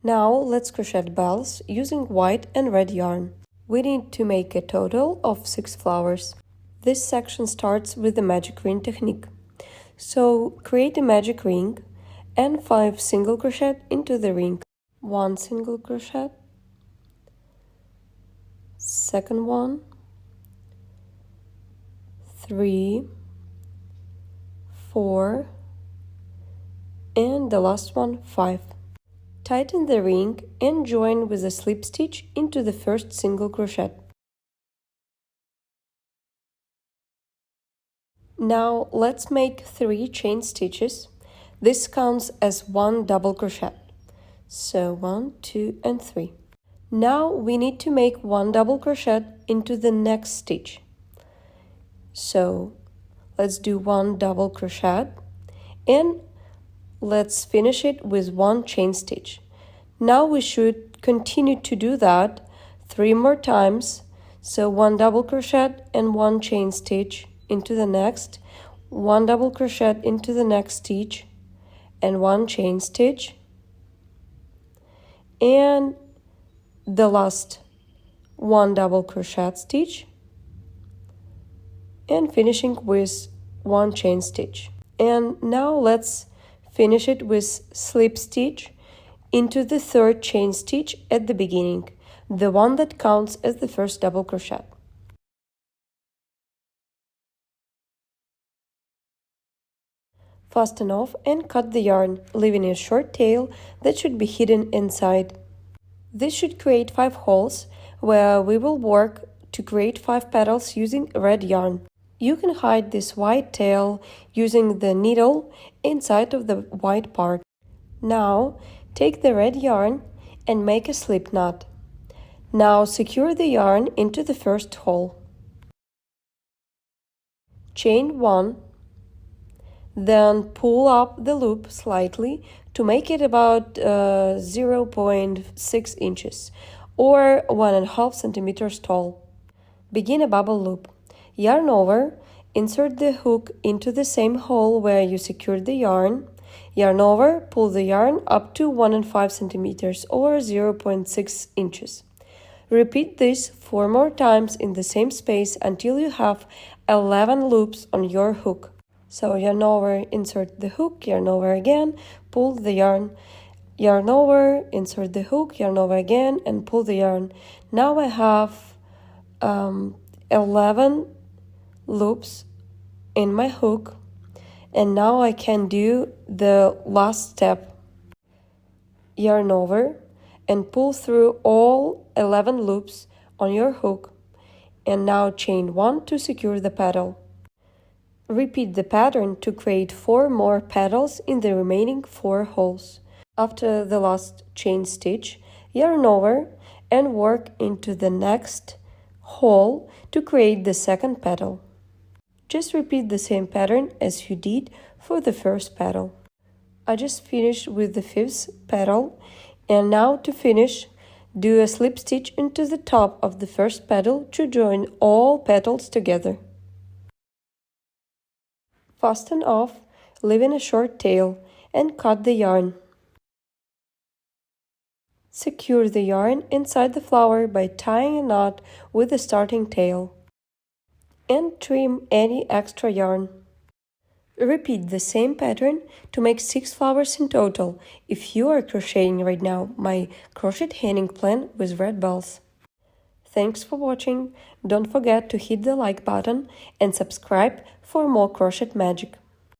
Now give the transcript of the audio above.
Now let's crochet bells using white and red yarn. We need to make a total of 6 flowers. This section starts with the magic ring technique. So create a magic ring and 5 single crochet into the ring. 1 single crochet, second one, 3, 4, and the last one 5. Tighten the ring and join with a slip stitch into the first single crochet. Now let's make 3 chain stitches. This counts as 1 double crochet. So 1, 2, and 3. Now we need to make 1 double crochet into the next stitch. So let's do 1 double crochet and let's finish it with 1 chain stitch. Now we should continue to do that 3 more times. So 1 double crochet and 1 chain stitch into the next, 1 double crochet into the next stitch, and 1 chain stitch, and the last 1 double crochet stitch, and finishing with 1 chain stitch. And now let's finish it with slip stitch into the 3rd chain stitch at the beginning, the one that counts as the first double crochet. Fasten off and cut the yarn, leaving a short tail that should be hidden inside. This should create 5 holes where we will work to create 5 petals using red yarn. You can hide this white tail using the needle inside of the white part. Now take the red yarn and make a slip knot. Now secure the yarn into the first hole. Chain 1, then pull up the loop slightly to make it about 0.6 inches or 1.5 centimeters tall. Begin a bubble loop. Yarn over, insert the hook into the same hole where you secured the yarn. Yarn over, pull the yarn up to 1.5 centimeters or 0.6 inches. Repeat this 4 more times in the same space until you have 11 loops on your hook. So yarn over, insert the hook, yarn over again, pull the yarn. Yarn over, insert the hook, yarn over again, and pull the yarn. Now I have 11 loops in my hook, and now I can do the last step. Yarn over and pull through all 11 loops on your hook, and now chain 1 to secure the petal. Repeat the pattern to create 4 more petals in the remaining 4 holes. After the last chain stitch, yarn over and work into the next hole to create the second petal. Just repeat the same pattern as you did for the first petal. I just finished with the 5th petal, and now to finish, do a slip stitch into the top of the first petal to join all petals together. Fasten off, leaving a short tail, and cut the yarn. Secure the yarn inside the flower by tying a knot with the starting tail, and trim any extra yarn. Repeat the same pattern to make 6 flowers in total if you are crocheting right now my Crochet Hanging Plant with red bells. Thanks for watching. Don't forget to hit the like button and subscribe for more crochet magic.